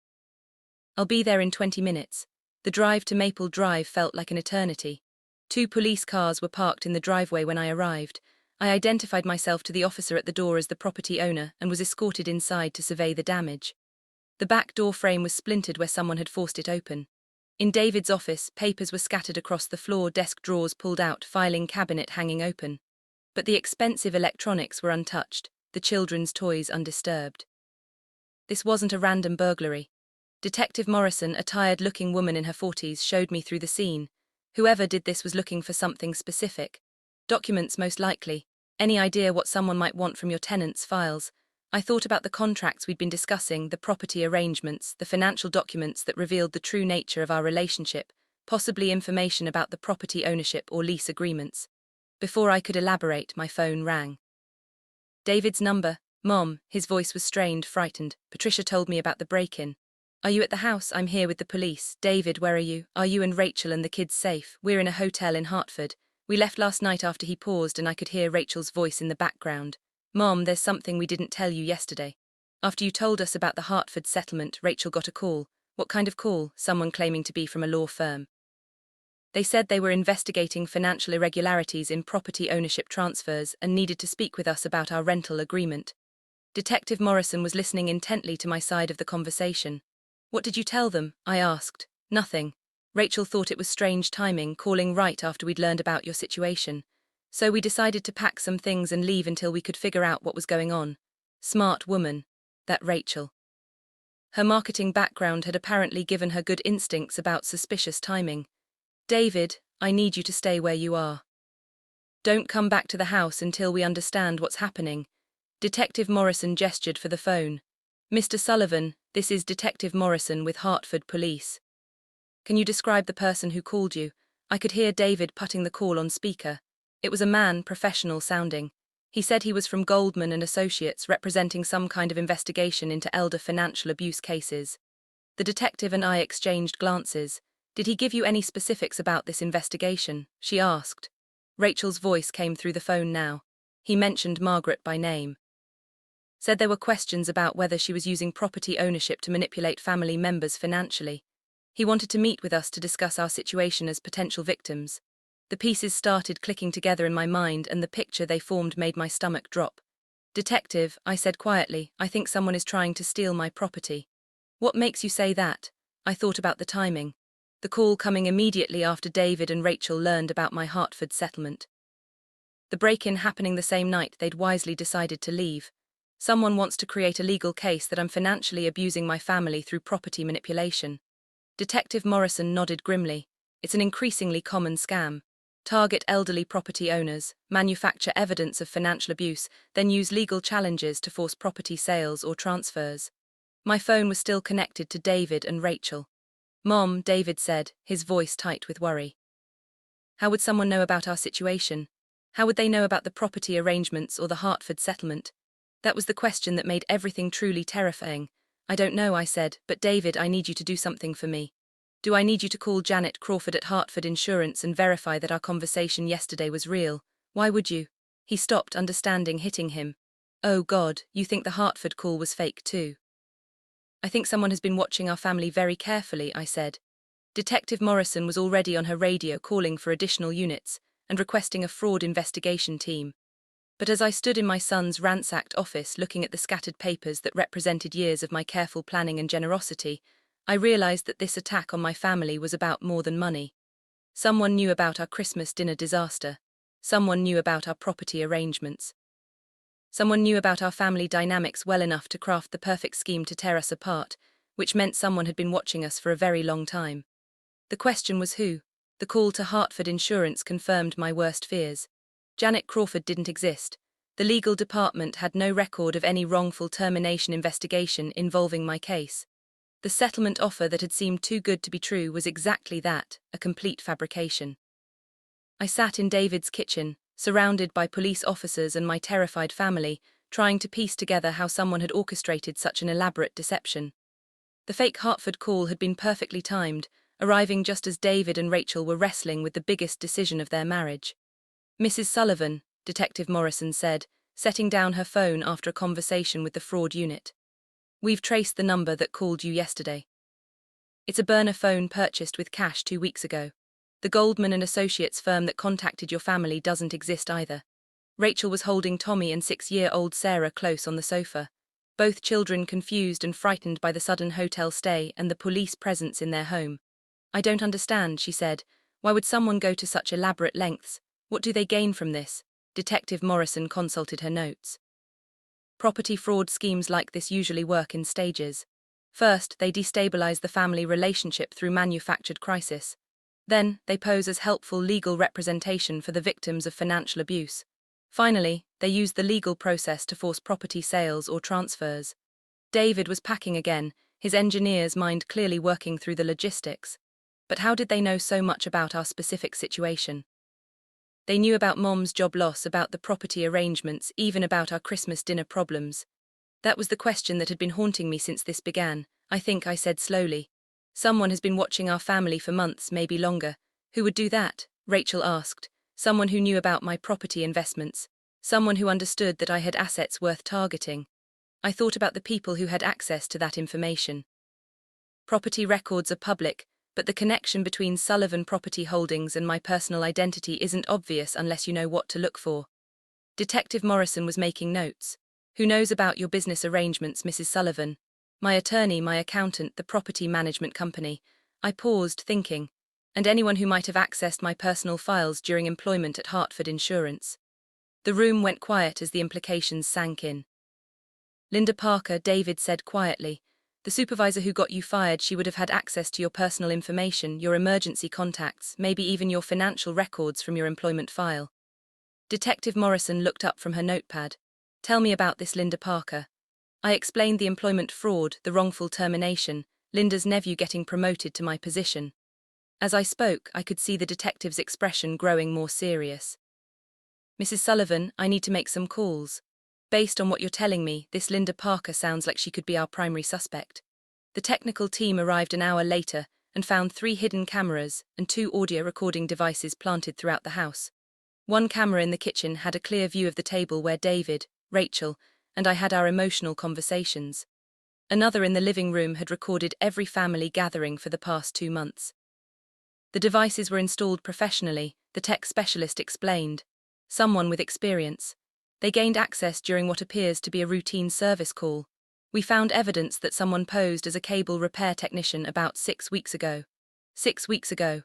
I'll be there in 20 minutes. The drive to Maple Drive felt like an eternity. 2 police cars were parked in the driveway when I arrived. I identified myself to the officer at the door as the property owner and was escorted inside to survey the damage. The back door frame was splintered where someone had forced it open. In David's office, papers were scattered across the floor, desk drawers pulled out, filing cabinet hanging open. But the expensive electronics were untouched, the children's toys undisturbed. This wasn't a random burglary. Detective Morrison, a tired-looking woman in her 40s, showed me through the scene. Whoever did this was looking for something specific. Documents, most likely. Any idea what someone might want from your tenants' files? I thought about the contracts we'd been discussing, the property arrangements, the financial documents that revealed the true nature of our relationship, possibly information about the property ownership or lease agreements. Before I could elaborate, my phone rang. David's number. Mom, his voice was strained, frightened. Patricia told me about the break-in. Are you at the house? I'm here with the police. David, where are you? Are you and Rachel and the kids safe? We're in a hotel in Hartford. We left last night after he paused and I could hear Rachel's voice in the background. Mom, there's something we didn't tell you yesterday. After you told us about the Hartford settlement, Rachel got a call. What kind of call? Someone claiming to be from a law firm. They said they were investigating financial irregularities in property ownership transfers and needed to speak with us about our rental agreement. Detective Morrison was listening intently to my side of the conversation. What did you tell them? I asked. Nothing. Rachel thought it was strange timing, calling right after we'd learned about your situation. So we decided to pack some things and leave until we could figure out what was going on. Smart woman. That Rachel. Her marketing background had apparently given her good instincts about suspicious timing. David, I need you to stay where you are. Don't come back to the house until we understand what's happening. Detective Morrison gestured for the phone. Mr. Sullivan, this is Detective Morrison with Hartford Police. Can you describe the person who called you? I could hear David putting the call on speaker. It was a man, professional sounding. He said he was from Goldman and Associates, representing some kind of investigation into elder financial abuse cases. The detective and I exchanged glances. Did he give you any specifics about this investigation? She asked. Rachel's voice came through the phone now. He mentioned Margaret by name. Said there were questions about whether she was using property ownership to manipulate family members financially. He wanted to meet with us to discuss our situation as potential victims. The pieces started clicking together in my mind, and the picture they formed made my stomach drop. Detective, I said quietly, I think someone is trying to steal my property. What makes you say that? I thought about the timing. The call coming immediately after David and Rachel learned about my Hartford settlement. The break-in happening the same night they'd wisely decided to leave. Someone wants to create a legal case that I'm financially abusing my family through property manipulation. Detective Morrison nodded grimly. It's an increasingly common scam. Target elderly property owners, manufacture evidence of financial abuse, then use legal challenges to force property sales or transfers. My phone was still connected to David and Rachel. Mom, David said, his voice tight with worry. How would someone know about our situation? How would they know about the property arrangements or the Hartford settlement? That was the question that made everything truly terrifying. I don't know, I said, but David, I need you to do something for me. Do I need you to call Janet Crawford at Hartford Insurance and verify that our conversation yesterday was real? Why would you? He stopped, understanding hitting him. Oh God, you think the Hartford call was fake too? I think someone has been watching our family very carefully, I said. Detective Morrison was already on her radio calling for additional units and requesting a fraud investigation team. But as I stood in my son's ransacked office looking at the scattered papers that represented years of my careful planning and generosity, I realized that this attack on my family was about more than money. Someone knew about our Christmas dinner disaster. Someone knew about our property arrangements. Someone knew about our family dynamics well enough to craft the perfect scheme to tear us apart, which meant someone had been watching us for a very long time. The question was who. The call to Hartford Insurance confirmed my worst fears. Janet Crawford didn't exist. The legal department had no record of any wrongful termination investigation involving my case. The settlement offer that had seemed too good to be true was exactly that, a complete fabrication. I sat in David's kitchen, surrounded by police officers and my terrified family, trying to piece together how someone had orchestrated such an elaborate deception. The fake Hartford call had been perfectly timed, arriving just as David and Rachel were wrestling with the biggest decision of their marriage. Mrs. Sullivan, Detective Morrison said, setting down her phone after a conversation with the fraud unit. We've traced the number that called you yesterday. It's a burner phone purchased with cash 2 weeks ago. The Goldman and Associates firm that contacted your family doesn't exist either. Rachel was holding Tommy and 6-year-old Sarah close on the sofa, both children confused and frightened by the sudden hotel stay and the police presence in their home. I don't understand, she said. Why would someone go to such elaborate lengths? What do they gain from this? Detective Morrison consulted her notes. Property fraud schemes like this usually work in stages. First, they destabilize the family relationship through manufactured crisis. Then, they pose as helpful legal representation for the victims of financial abuse. Finally, they use the legal process to force property sales or transfers. David was packing again, his engineer's mind clearly working through the logistics. But how did they know so much about our specific situation? They knew about Mom's job loss, about the property arrangements, even about our Christmas dinner problems. That was the question that had been haunting me since this began. I think I said slowly. Someone has been watching our family for months, maybe longer. Who would do that? Rachel asked. Someone who knew about my property investments. Someone who understood that I had assets worth targeting. I thought about the people who had access to that information. Property records are public, but the connection between Sullivan Property Holdings and my personal identity isn't obvious unless you know what to look for. Detective Morrison was making notes. Who knows about your business arrangements, Mrs. Sullivan? My attorney, my accountant, the property management company. I paused, thinking. And anyone who might have accessed my personal files during employment at Hartford Insurance. The room went quiet as the implications sank in. Linda Parker, David said quietly. The supervisor who got you fired, she would have had access to your personal information, your emergency contacts, maybe even your financial records from your employment file. Detective Morrison looked up from her notepad. Tell me about this Linda Parker. I explained the employment fraud, the wrongful termination, Linda's nephew getting promoted to my position. As I spoke, I could see the detective's expression growing more serious. Mrs. Sullivan, I need to make some calls. Based on what you're telling me, this Linda Parker sounds like she could be our primary suspect. The technical team arrived an hour later and found 3 hidden cameras and 2 audio recording devices planted throughout the house. One camera in the kitchen had a clear view of the table where David, Rachel, and I had our emotional conversations. Another in the living room had recorded every family gathering for the past 2 months. The devices were installed professionally, the tech specialist explained. Someone with experience. They gained access during what appears to be a routine service call. We found evidence that someone posed as a cable repair technician about 6 weeks ago. 6 weeks ago.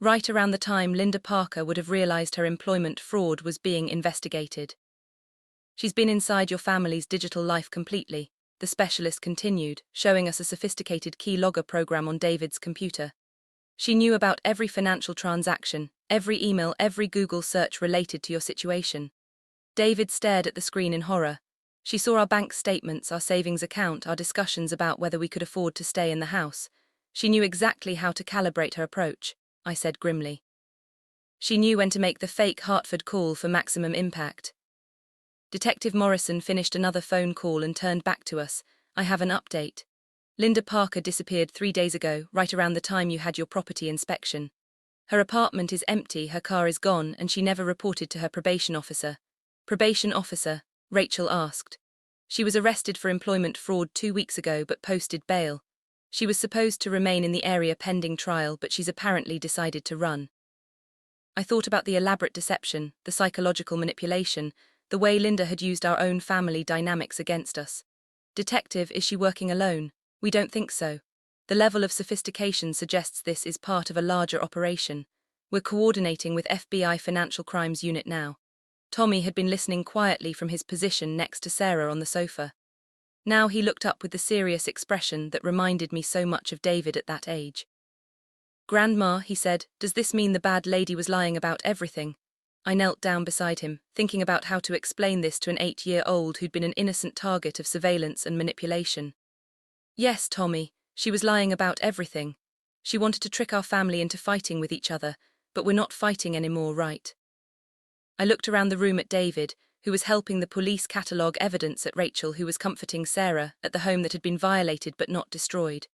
Right around the time Linda Parker would have realized her employment fraud was being investigated. She's been inside your family's digital life completely, the specialist continued, showing us a sophisticated keylogger program on David's computer. She knew about every financial transaction, every email, every Google search related to your situation. David stared at the screen in horror. She saw our bank statements, our savings account, our discussions about whether we could afford to stay in the house. She knew exactly how to calibrate her approach, I said grimly. She knew when to make the fake Hartford call for maximum impact. Detective Morrison finished another phone call and turned back to us. I have an update. Linda Parker disappeared 3 days ago, right around the time you had your property inspection. Her apartment is empty, her car is gone, and she never reported to her probation officer. Probation officer, Rachel asked. She was arrested for employment fraud 2 weeks ago but posted bail. She was supposed to remain in the area pending trial, but she's apparently decided to run. I thought about the elaborate deception, the psychological manipulation, the way Linda had used our own family dynamics against us. Detective, is she working alone? We don't think so. The level of sophistication suggests this is part of a larger operation. We're coordinating with FBI Financial Crimes Unit now. Tommy had been listening quietly from his position next to Sarah on the sofa. Now he looked up with the serious expression that reminded me so much of David at that age. "Grandma," he said, "does this mean the bad lady was lying about everything?" I knelt down beside him, thinking about how to explain this to an 8-year-old who'd been an innocent target of surveillance and manipulation. "Yes, Tommy, she was lying about everything. She wanted to trick our family into fighting with each other, but we're not fighting anymore, right?" I looked around the room at David, who was helping the police catalogue evidence, at Rachel, who was comforting Sarah at the home that had been violated but not destroyed.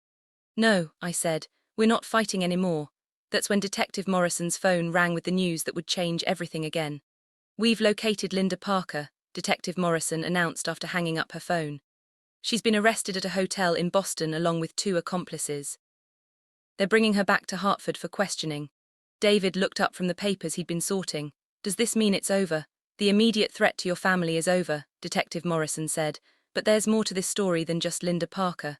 "No," I said, "we're not fighting anymore." That's when Detective Morrison's phone rang with the news that would change everything again. "We've located Linda Parker," Detective Morrison announced after hanging up her phone. "She's been arrested at a hotel in Boston along with 2 accomplices. They're bringing her back to Hartford for questioning." David looked up from the papers he'd been sorting. "Does this mean it's over?" "The immediate threat to your family is over," Detective Morrison said, "but there's more to this story than just Linda Parker."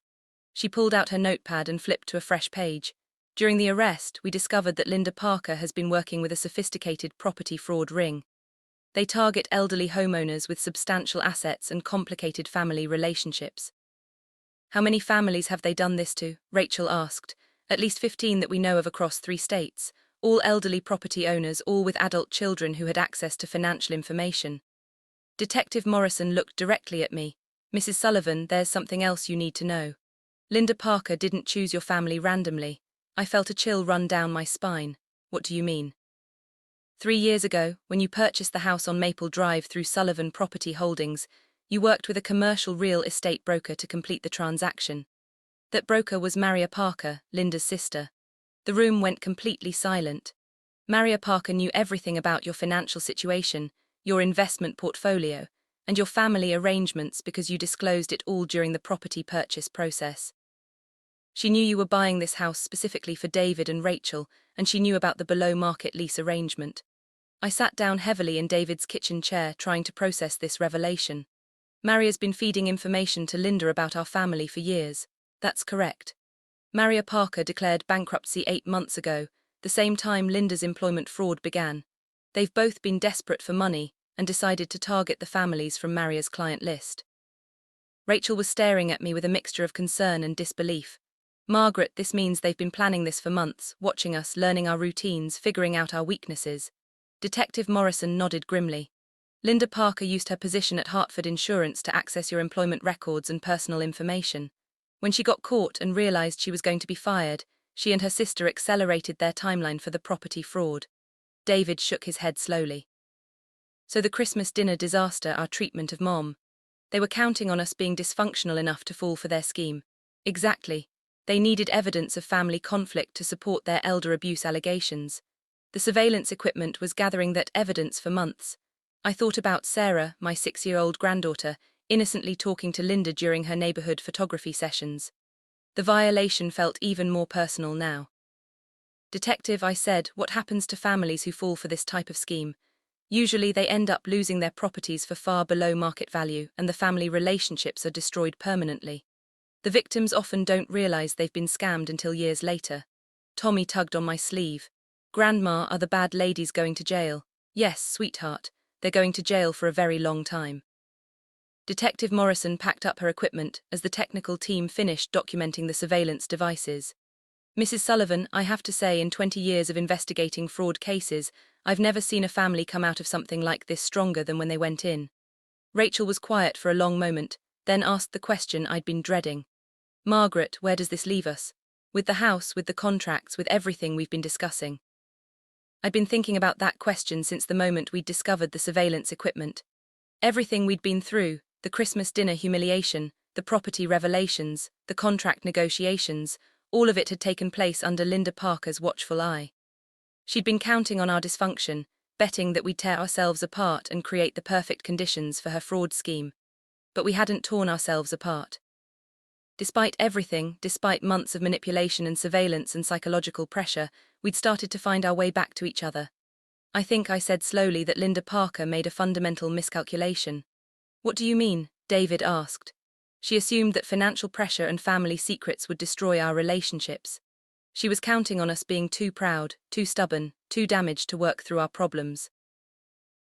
She pulled out her notepad and flipped to a fresh page. "During the arrest, we discovered that Linda Parker has been working with a sophisticated property fraud ring. They target elderly homeowners with substantial assets and complicated family relationships." "How many families have they done this to?" Rachel asked. "At least 15 that we know of across 3 states. All elderly property owners, all with adult children who had access to financial information." Detective Morrison looked directly at me. "Mrs. Sullivan, there's something else you need to know. Linda Parker didn't choose your family randomly." I felt a chill run down my spine. "What do you mean?" 3 years ago, when you purchased the house on Maple Drive through Sullivan Property Holdings, you worked with a commercial real estate broker to complete the transaction. That broker was Maria Parker, Linda's sister. The room went completely silent. Maria Parker knew everything about your financial situation, your investment portfolio, and your family arrangements because you disclosed it all during the property purchase process. She knew you were buying this house specifically for David and Rachel, and she knew about the below-market lease arrangement. I sat down heavily in David's kitchen chair, trying to process this revelation. "Maria's been feeding information to Linda about our family for years." "That's correct. Maria Parker declared bankruptcy 8 months ago, the same time Linda's employment fraud began. They've both been desperate for money and decided to target the families from Maria's client list." Rachel was staring at me with a mixture of concern and disbelief. "Margaret, this means they've been planning this for months, watching us, learning our routines, figuring out our weaknesses." Detective Morrison nodded grimly. "Linda Parker used her position at Hartford Insurance to access your employment records and personal information. When she got caught and realized she was going to be fired, she and her sister accelerated their timeline for the property fraud." David shook his head slowly. "So the Christmas dinner disaster, our treatment of Mom. They were counting on us being dysfunctional enough to fall for their scheme." "Exactly. They needed evidence of family conflict to support their elder abuse allegations. The surveillance equipment was gathering that evidence for months. I thought about Sarah, my 6-year-old granddaughter, innocently talking to Linda during her neighborhood photography sessions. The violation felt even more personal now." "Detective," I said, "what happens to families who fall for this type of scheme? Usually they end up losing their properties for far below market value, and the family relationships are destroyed permanently. The victims often don't realize they've been scammed until years later." Tommy tugged on my sleeve. "Grandma, are the bad ladies going to jail?" "Yes, sweetheart. They're going to jail for a very long time." Detective Morrison packed up her equipment as the technical team finished documenting the surveillance devices. "Mrs. Sullivan, I have to say, in 20 years of investigating fraud cases, I've never seen a family come out of something like this stronger than when they went in." Rachel was quiet for a long moment, then asked the question I'd been dreading. "Margaret, where does this leave us? With the house, with the contracts, with everything we've been discussing?" I'd been thinking about that question since the moment we'd discovered the surveillance equipment. Everything we'd been through, the Christmas dinner humiliation, the property revelations, the contract negotiations, all of it had taken place under Linda Parker's watchful eye. She'd been counting on our dysfunction, betting that we'd tear ourselves apart and create the perfect conditions for her fraud scheme. But we hadn't torn ourselves apart. Despite everything, despite months of manipulation and surveillance and psychological pressure, we'd started to find our way back to each other. I think I said slowly that Linda Parker made a fundamental miscalculation. What do you mean? David asked. She assumed that financial pressure and family secrets would destroy our relationships. She was counting on us being too proud, too stubborn, too damaged to work through our problems.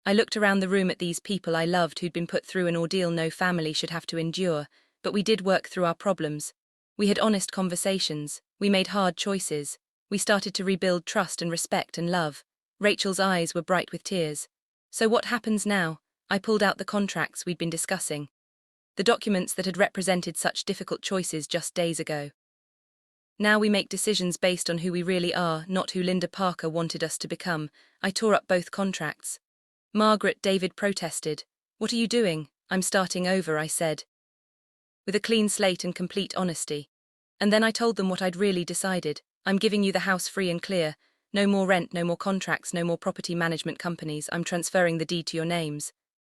I looked around the room at these people I loved who'd been put through an ordeal no family should have to endure, but we did work through our problems. We had honest conversations, we made hard choices, we started to rebuild trust and respect and love. Rachel's eyes were bright with tears. So what happens now? I pulled out the contracts we'd been discussing. The documents that had represented such difficult choices just days ago. Now we make decisions based on who we really are, not who Linda Parker wanted us to become. I tore up both contracts. Margaret, David protested. What are you doing? I'm starting over, I said. With a clean slate and complete honesty. And then I told them what I'd really decided. I'm giving you the house free and clear. No more rent, no more contracts, no more property management companies. I'm transferring the deed to your names.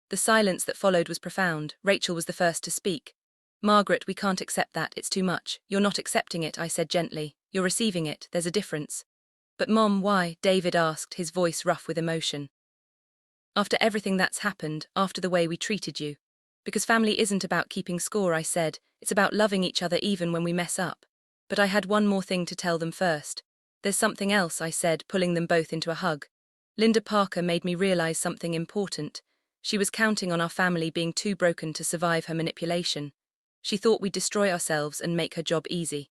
The silence that followed was profound. Rachel was the first to speak. Margaret, we can't accept that. It's too much. You're not accepting it, I said gently. You're receiving it. There's a difference. But Mom, why? David asked, his voice rough with emotion. After everything that's happened, after the way we treated you. Because family isn't about keeping score, I said. It's about loving each other even when we mess up. But I had one more thing to tell them first. There's something else, I said, pulling them both into a hug. Linda Parker made me realize something important. She was counting on our family being too broken to survive her manipulation. She thought we'd destroy ourselves and make her job easy.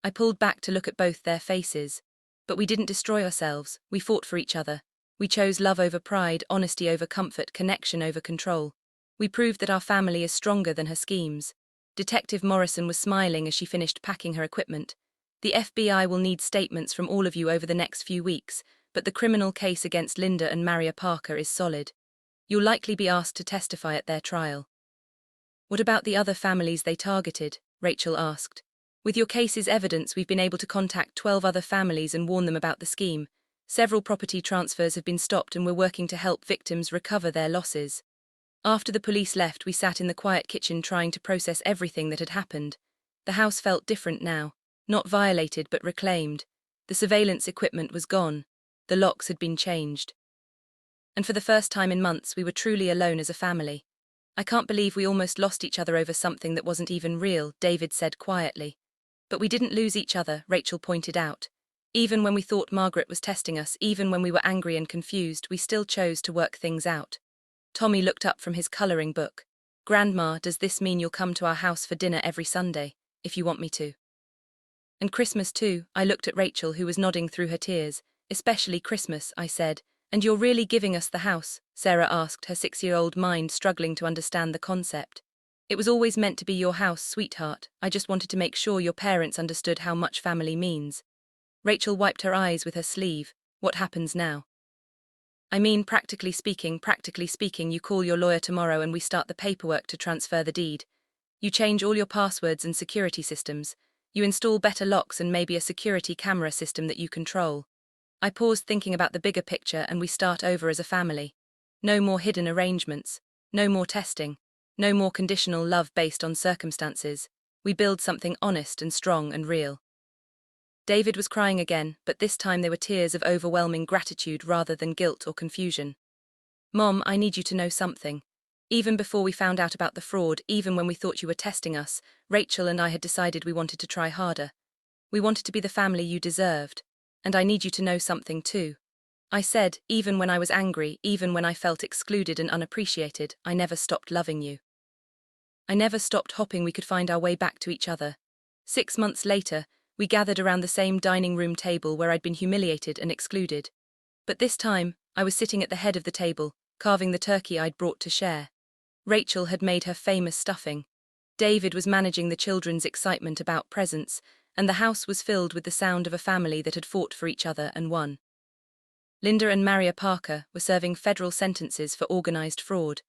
I pulled back to look at both their faces. But we didn't destroy ourselves, we fought for each other. We chose love over pride, honesty over comfort, connection over control. We proved that our family is stronger than her schemes. Detective Morrison was smiling as she finished packing her equipment. The FBI will need statements from all of you over the next few weeks, but the criminal case against Linda and Maria Parker is solid. You'll likely be asked to testify at their trial. What about the other families they targeted? Rachel asked. With your case's evidence, we've been able to contact 12 other families and warn them about the scheme. Several property transfers have been stopped and we're working to help victims recover their losses. After the police left, we sat in the quiet kitchen trying to process everything that had happened. The house felt different now. Not violated but reclaimed. The surveillance equipment was gone. The locks had been changed. And for the first time in months, we were truly alone as a family. I can't believe we almost lost each other over something that wasn't even real, David said quietly. But we didn't lose each other, Rachel pointed out. Even when we thought Margaret was testing us, even when we were angry and confused, we still chose to work things out. Tommy looked up from his coloring book. Grandma, does this mean you'll come to our house for dinner every Sunday, if you want me to? And Christmas too, I looked at Rachel who was nodding through her tears. Especially Christmas, I said. And you're really giving us the house? Sarah asked, her 6-year-old mind struggling to understand the concept. It was always meant to be your house, sweetheart. I just wanted to make sure your parents understood how much family means. Rachel wiped her eyes with her sleeve. What happens now? I mean, practically speaking, you call your lawyer tomorrow and we start the paperwork to transfer the deed. You change all your passwords and security systems. You install better locks and maybe a security camera system that you control. I paused thinking about the bigger picture and we start over as a family. No more hidden arrangements. No more testing. No more conditional love based on circumstances. We build something honest and strong and real. David was crying again, but this time they were tears of overwhelming gratitude rather than guilt or confusion. Mom, I need you to know something. Even before we found out about the fraud, even when we thought you were testing us, Rachel and I had decided we wanted to try harder. We wanted to be the family you deserved. And I need you to know something too. I said, even when I was angry, even when I felt excluded and unappreciated, I never stopped loving you. I never stopped hoping we could find our way back to each other. 6 months later, we gathered around the same dining room table where I'd been humiliated and excluded. But this time, I was sitting at the head of the table, carving the turkey I'd brought to share. Rachel had made her famous stuffing. David was managing the children's excitement about presents, and the house was filled with the sound of a family that had fought for each other and won. Linda and Maria Parker were serving federal sentences for organized fraud.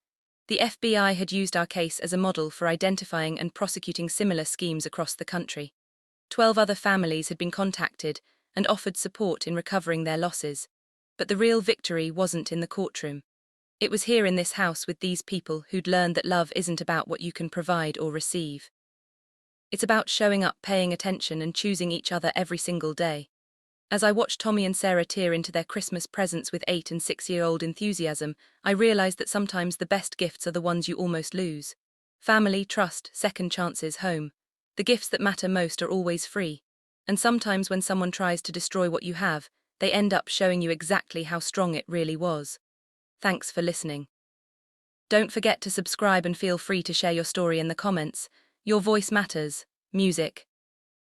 The FBI had used our case as a model for identifying and prosecuting similar schemes across the country. 12 other families had been contacted and offered support in recovering their losses. But the real victory wasn't in the courtroom. It was here in this house with these people who'd learned that love isn't about what you can provide or receive. It's about showing up, paying attention, and choosing each other every single day. As I watched Tommy and Sarah tear into their Christmas presents with 8- and 6-year-old enthusiasm, I realized that sometimes the best gifts are the ones you almost lose. Family, trust, second chances, home. The gifts that matter most are always free. And sometimes when someone tries to destroy what you have, they end up showing you exactly how strong it really was. Thanks for listening. Don't forget to subscribe and feel free to share your story in the comments. Your voice matters. Music.